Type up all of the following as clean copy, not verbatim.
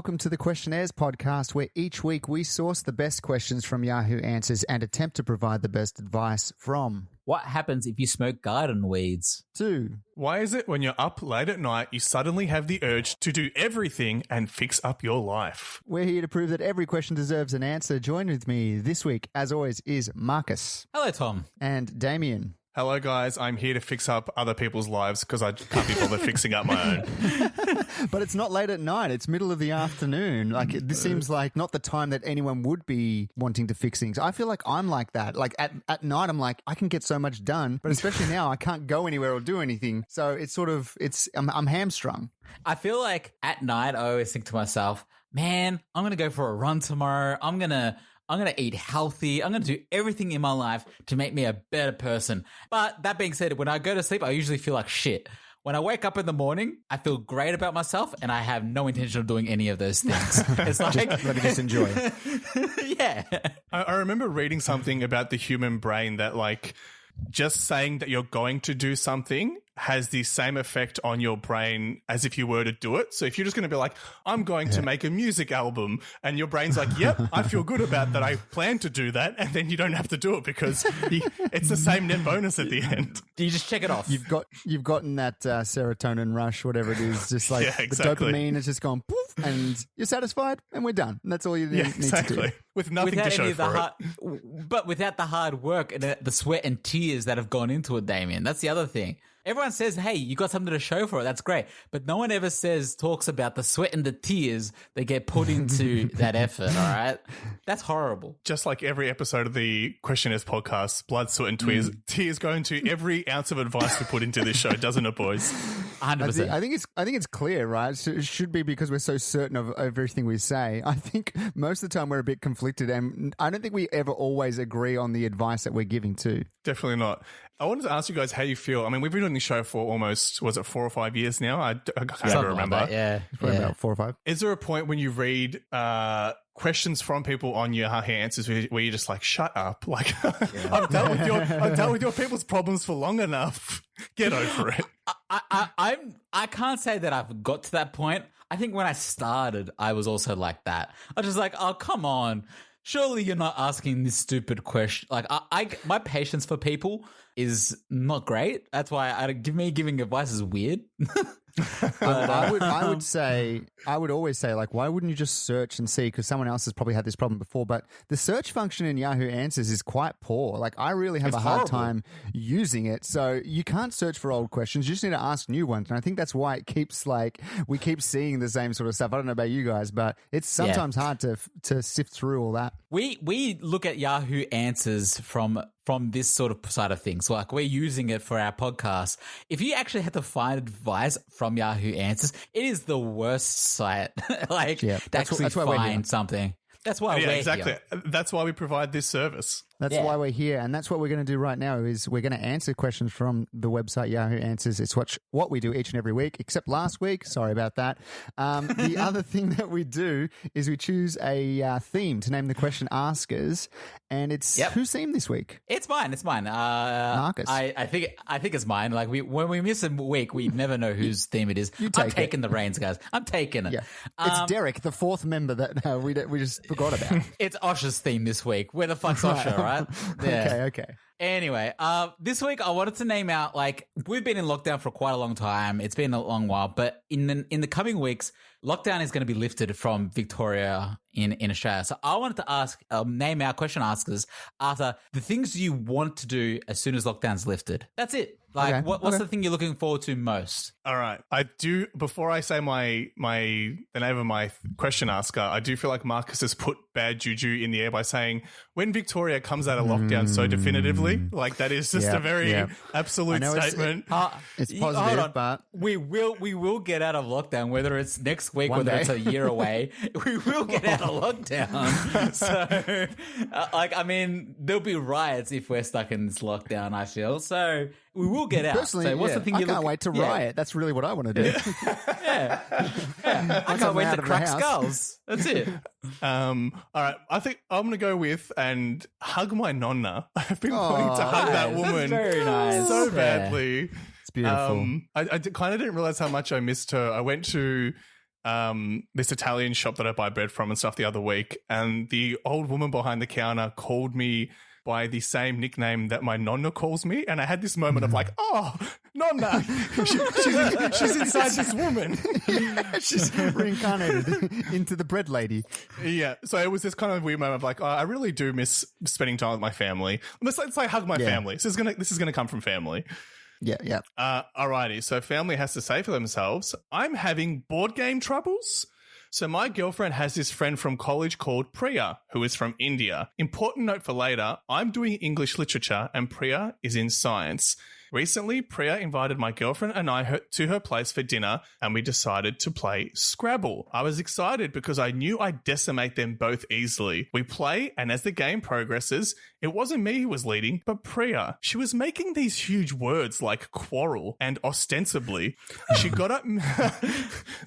welcome to the Questionnaires podcast, where each week we source the best questions from Yahoo Answers and attempt to provide the best advice from. What happens if you smoke garden weeds? 2. Why is it when you're up late at night, you suddenly have the urge to do everything and fix up your life? We're here to prove that every question deserves an answer. Join with me this week, as always, is Marcus. Hello, Tom. And Damien. Hello, guys. I'm here to fix up other people's lives because I can't be bothered fixing up my own. But it's not late at night. It's middle of the afternoon. This seems like not the time that anyone would be wanting to fix things. I feel like I'm like that. Like at night, I'm like, I can get so much done. But especially now, I can't go anywhere or do anything. So I'm hamstrung. I feel like at night, I always think to myself, man, I'm going to go for a run tomorrow. I'm going to eat healthy. I'm going to do everything in my life to make me a better person. But that being said, when I go to sleep, I usually feel like shit. When I wake up in the morning, I feel great about myself and I have no intention of doing any of those things. It's like, Let me just enjoy. Yeah. I remember reading something about the human brain that, like, just saying that you're going to do something has the same effect on your brain as if you were to do it. So if you're just going to be like, I'm going to make a music album, and your brain's like, yep, I feel good about that. I plan to do that. And then you don't have to do it because it's the same net bonus at the end. You just check it off. You've gotten that serotonin rush, whatever it is, just like exactly. The dopamine has just gone poof, and you're satisfied, and we're done. And that's all you need to do. With nothing to show for it. But without the hard work and the sweat and tears that have gone into it, Damien. That's the other thing. Everyone says, hey, you got something to show for it. That's great. But no one ever talks about the sweat and the tears that get put into that effort, all right? That's horrible. Just like every episode of the Questionnaires podcast, blood, sweat, and tears go into every ounce of advice we put into this show, doesn't it, boys? 100%. I think it's clear, right? So it should be because we're so certain of everything we say. I think most of the time we're a bit conflicted, and I don't think we ever always agree on the advice that we're giving too. Definitely not. I wanted to ask you guys how you feel. I mean, we've been doing this show for almost, 4 or 5 years now? I can't even remember. Like that, Probably about 4 or 5. Is there a point when you read questions from people on your Yahoo Answers where you're just like, shut up? Like, I've dealt with your people's problems for long enough. Get over it. I can't say that I've got to that point. I think when I started, I was also like that. I was just like, oh, come on. Surely you're not asking this stupid question. Like, my patience for people is not great. That's why giving advice is weird. I would always say, like, why wouldn't you just search and see? Because someone else has probably had this problem before. But the search function in Yahoo Answers is quite poor. Like, I really have a hard time using it. So you can't search for old questions. You just need to ask new ones. And I think that's why it keeps, like, we keep seeing the same sort of stuff. I don't know about you guys, but it's sometimes hard to sift through all that. We look at Yahoo Answers from this sort of side of things. Like, we're using it for our podcast. If you actually had to find advice from Yahoo Answers, it is the worst site to actually find something. That's why we're exactly. here. That's why we provide this service. That's why we're here, and that's what we're going to do right now is we're going to answer questions from the website Yahoo Answers. It's what we do each and every week, except last week. Sorry about that. The other thing that we do is we choose a theme to name the question askers, and it's whose theme this week? It's mine. Marcus. I think it's mine. Like, when we miss a week, we never know whose theme it is. I'm taking the reins, guys. I'm taking it. Yeah. It's Derek, the fourth member that we just forgot about. It's Osher's theme this week. Where the fuck's Osher, right? Yeah. Okay. Anyway, this week I wanted to name out, like, we've been in lockdown for quite a long time. It's been a long while, but in the coming weeks, lockdown is going to be lifted from Victoria in Australia. So I wanted to name our question askers after the things you want to do as soon as lockdown's lifted. That's it. Like, what's the thing you're looking forward to most? All right. I do, before I say the name of my question asker, I do feel like Marcus has put bad juju in the air by saying, when Victoria comes out of lockdown so definitively, like, that is just a very absolute statement. It's positive, but we will get out of lockdown, whether it's next week, whether it's a year away. We will get out of lockdown. So, there'll be riots if we're stuck in this lockdown, I feel. So we will get out. Personally, so what's the thing I can't wait to riot. That's really what I want to do. I can't wait to crack skulls. That's it. All right. I think I'm going to go with and hug my nonna. I've been wanting to hug that woman very nice. so badly. It's beautiful. I kind of didn't realize how much I missed her. I went to this Italian shop that I buy bread from and stuff the other week, and the old woman behind the counter called me by the same nickname that my nonna calls me, and I had this moment of like, oh, nonna, she's inside this woman. She's reincarnated into the bread lady. Yeah, so it was this kind of weird moment of like, oh, I really do miss spending time with my family. Let's like hug my family. So this is gonna come from family. Yeah. Alrighty, so family has to say for themselves, I'm having board game troubles. So my girlfriend has this friend from college called Priya, who is from India. Important note for later, I'm doing English literature and Priya is in science. Recently, Priya invited my girlfriend and I to her place for dinner, and we decided to play Scrabble. I was excited because I knew I'd decimate them both easily. We play, and as the game progresses, it wasn't me who was leading, but Priya. She was making these huge words like quarrel and ostensibly. She got up.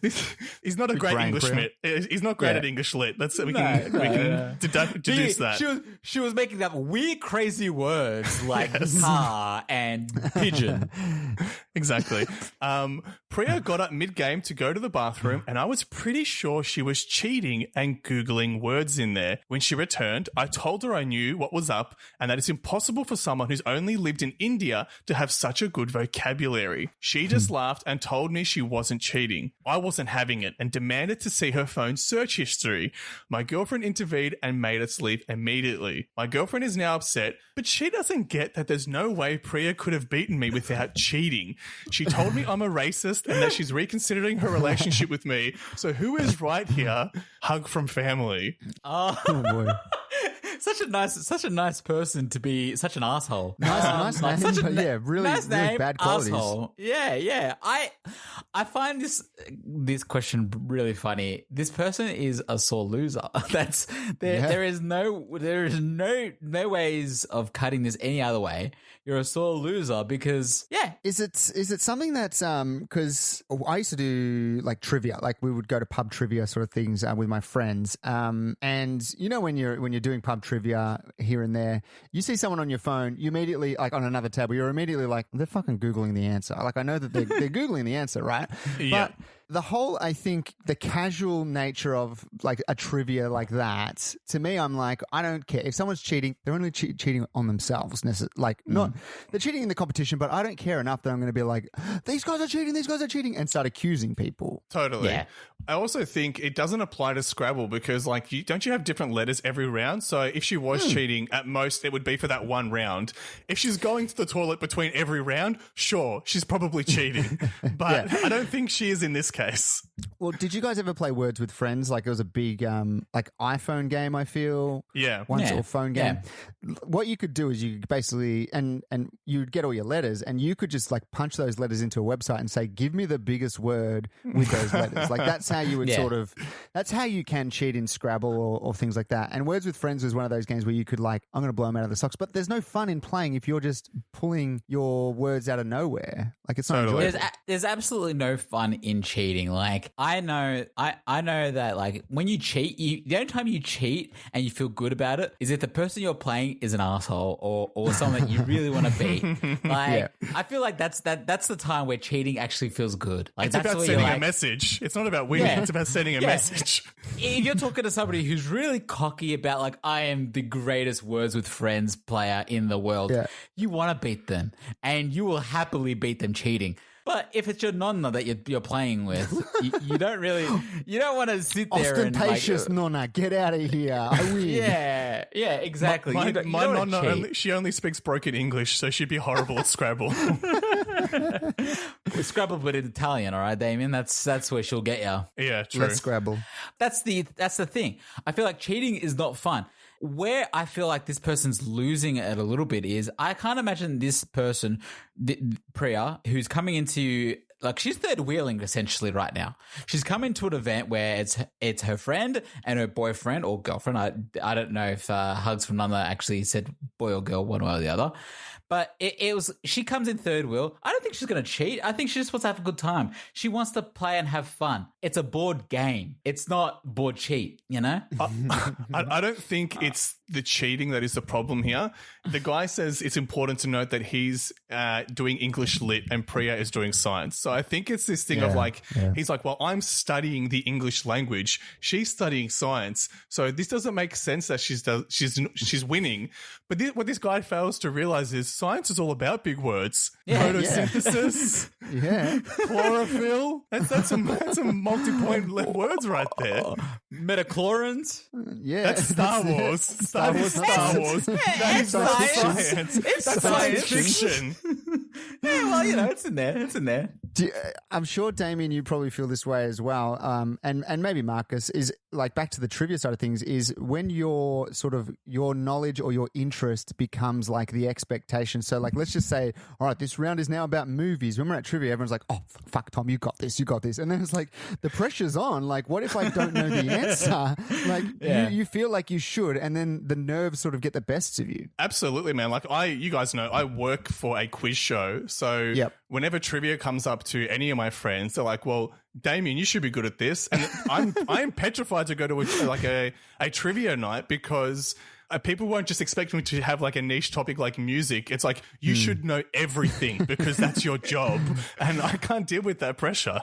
He's not a great English lit. He's not great at English lit. We can deduce that. She was making up weird, crazy words like car and pigeon. Exactly. Priya got up mid-game to go to the bathroom, and I was pretty sure she was cheating and Googling words in there. When she returned, I told her I knew what was up and that it's impossible for someone who's only lived in India to have such a good vocabulary. She just laughed and told me she wasn't cheating. I wasn't having it and demanded to see her phone search history. My girlfriend intervened and made us leave immediately. My girlfriend is now upset, but she doesn't get that there's no way Priya could have beaten me without cheating. She told me I'm a racist and that she's reconsidering her relationship with me. So who is right here? Hug from family. Oh boy. Such a nice person to be such an asshole. Nice name, but yeah, really, nice really name, bad qualities. Asshole. Yeah. I find this question really funny. This person is a sore loser. There is no ways of cutting this any other way. You're a sore loser because Is it something that's because I used to do like trivia, like we would go to pub trivia sort of things with my friends, and you know when you're doing pub trivia here and there, you see someone on your phone, you immediately like on another table, you're immediately like they're fucking googling the answer. Like I know that they're googling the answer, right? Yeah. But the whole, I think, the casual nature of like a trivia like that, to me, I'm like, I don't care. If someone's cheating, they're only cheating on themselves. Like, not, they're cheating in the competition, but I don't care enough that I'm going to be like, these guys are cheating, and start accusing people. Totally. Yeah. I also think it doesn't apply to Scrabble because, like, don't you have different letters every round? So if she was cheating, at most it would be for that one round. If she's going to the toilet between every round, sure, she's probably cheating. But I don't think she is in this case. Well, did you guys ever play Words with Friends? Like it was a big like iPhone game, I feel. Yeah. Once, or phone game. Yeah. What you could do is you could basically, and you'd get all your letters and you could just like punch those letters into a website and say, give me the biggest word with those letters. Like that's how you would that's how you can cheat in Scrabble or things like that. And Words with Friends was one of those games where you could like, I'm going to blow them out of the socks. But there's no fun in playing if you're just pulling your words out of nowhere. Like it's not enjoyable. There's absolutely no fun in cheating. Like I know that like when you cheat, the only time you cheat and you feel good about it is if the person you're playing is an asshole or someone that you really want to beat. Like I feel like that's the time where cheating actually feels good. Like It's that's about where sending you're a like, message. It's not about winning. It's about sending a message. If you're talking to somebody who's really cocky about like I am the greatest Words with Friends player in the world, you want to beat them and you will happily beat them cheating. But if it's your nonna that you're playing with, you don't want to sit there ostentatious and like, nonna, get out of here. I win. Yeah, exactly. My you don't nonna, she only speaks broken English, so she'd be horrible at Scrabble. Scrabble, but in Italian, all right, Damien. That's where she'll get you. Yeah, true. Let's Scrabble. That's the thing. I feel like cheating is not fun. Where I feel like this person's losing it a little bit is I can't imagine this person, Priya, who's coming into like she's third wheeling essentially right now. She's come into an event where it's her friend and her boyfriend or girlfriend. I don't know if Hugs from Nana actually said boy or girl, one way or the other. But it was she comes in third wheel. I don't think she's going to cheat. I think she just wants to have a good time. She wants to play and have fun. It's a board game. It's not board cheat, you know? I don't think it's the cheating that is the problem here. The guy says it's important to note that he's doing English lit and Priya is doing science. So I think it's this thing of like, he's like, well, I'm studying the English language. She's studying science. So this doesn't make sense that she's winning. But what this guy fails to realize is science is all about big words. Photosynthesis, chlorophyll. That's a multi-point words right there. Metachlorines. That's Star Wars. Star Wars. That is science. It's That's science fiction. Yeah, well, it's in there. It's in there. I'm sure, Damien, you probably feel this way as well. And maybe Marcus, is like back to the trivia side of things, is when your sort of your knowledge or your interest becomes like the expectation. So like, let's just say, all right, this round is now about movies. When we're at trivia, everyone's like, oh, fuck, Tom, you got this. And then it's like, the pressure's on. Like, what if I don't know the answer? Like, you feel like you should, and then the nerves sort of get the best of you. Absolutely, man. Like you guys know, I work for a quiz show. So whenever trivia comes up to any of my friends, they're like, well, Damien, you should be good at this. And I'm petrified to go to a trivia night because people won't just expect me to have like a niche topic like music. It's like, you should know everything because that's your job. And I can't deal with that pressure.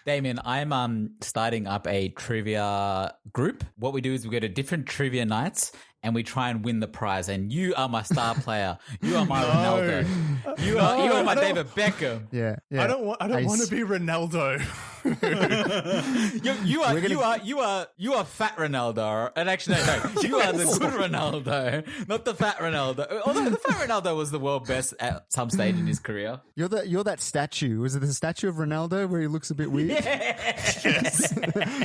Damien, I'm starting up a trivia group. What we do is we go to different trivia nights and we try and win the prize. And you are my star player. You are my Ronaldo. You are my David Beckham. Yeah. I don't want to be Ronaldo. you are fat Ronaldo. And actually, no, you are the good Ronaldo, not the fat Ronaldo. Although the fat Ronaldo was the world best at some stage in his career. You're that statue. Was it the statue of Ronaldo where he looks a bit weird? Yes.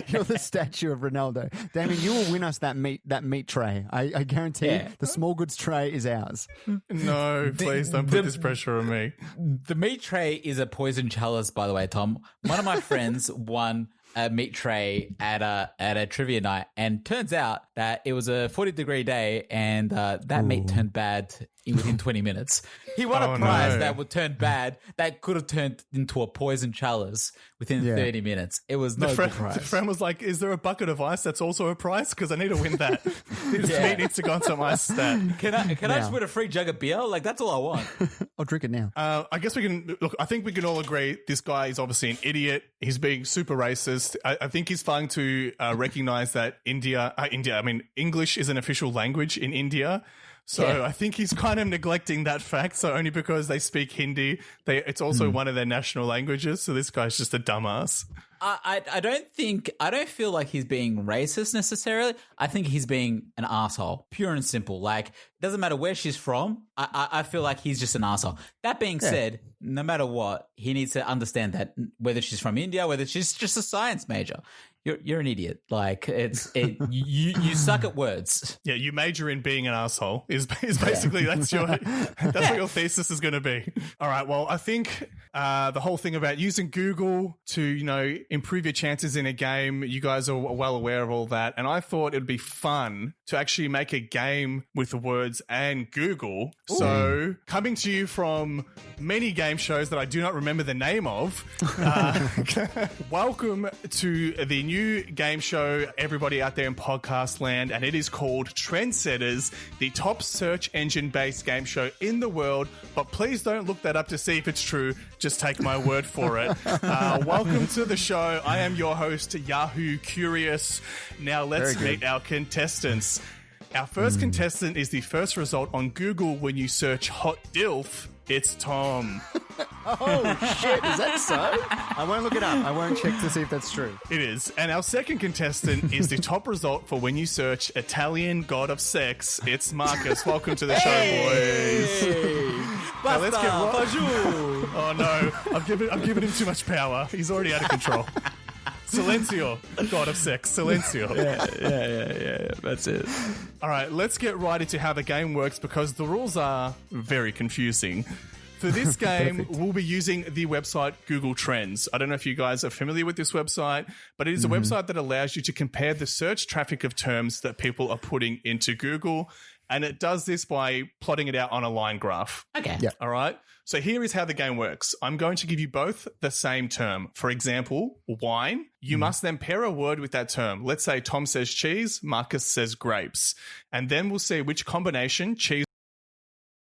You're the statue of Ronaldo. Damien, you will win us that meat tray. I guarantee you, the small goods tray is ours. No, please don't put this pressure on me. The meat tray is a poison chalice, by the way, Tom. One of my friends won a meat tray at a trivia night, and turns out that it was a 40-degree day, and that meat turned bad within 20 minutes. He won a prize that would turn bad, that could have turned into a poison chalice within 30 minutes. It was no good prize. The friend was like, is there a bucket of ice that's also a prize? Because I need to win that. This meat needs to go on some ice stat. Can I just win a free jug of beer? Like, that's all I want. I'll drink it now. I guess we can, look, I think we can all agree this guy is obviously an idiot. He's being super racist. I think he's starting to recognize that English is an official language in India. So I think he's kind of neglecting that fact. So only because they speak Hindi, it's also one of their national languages. So this guy's just a dumbass. I don't feel like he's being racist necessarily. I think he's being an asshole, pure and simple. Like, it doesn't matter where she's from. I feel like he's just an asshole. That being said, no matter what, he needs to understand that whether she's from India, whether she's just a science major, you're an idiot. Like, you suck at words. Yeah, you major in being an asshole is basically that's what your thesis is going to be. All right. Well, I think the whole thing about using Google to improve your chances in a game, you guys are well aware of all that, and I thought it'd be fun to actually make a game with the words and Google. Ooh. So coming to you from many game shows that I do not remember the name of, welcome to the new game show, everybody out there in podcast land, and it is called Trendsetters, the top search engine based game show in the world. But please don't look that up to see if it's true. Just take my word for it. Welcome to the show. I am your host, Yahoo Curious. Now let's meet our contestants. Our first contestant is the first result on Google when you search hot DILF. It's Tom. Oh, shit. Is that so? I won't look it up. I won't check to see if that's true. It is. And our second contestant is the top result for when you search Italian god of sex. It's Marcus. Welcome to the show, boys. Now let's get Oh, no. I've given him too much power. He's already out of control. Silencio, god of sex. Silencio. Yeah. That's it. All right, let's get right into how the game works because the rules are very confusing. For this game, we'll be using the website Google Trends. I don't know if you guys are familiar with this website, but it is a website that allows you to compare the search traffic of terms that people are putting into Google. And it does this by plotting it out on a line graph. Okay. Yeah. All right. So here is how the game works. I'm going to give you both the same term. For example, wine. You must then pair a word with that term. Let's say Tom says cheese, Marcus says grapes. And then we'll see which combination, cheese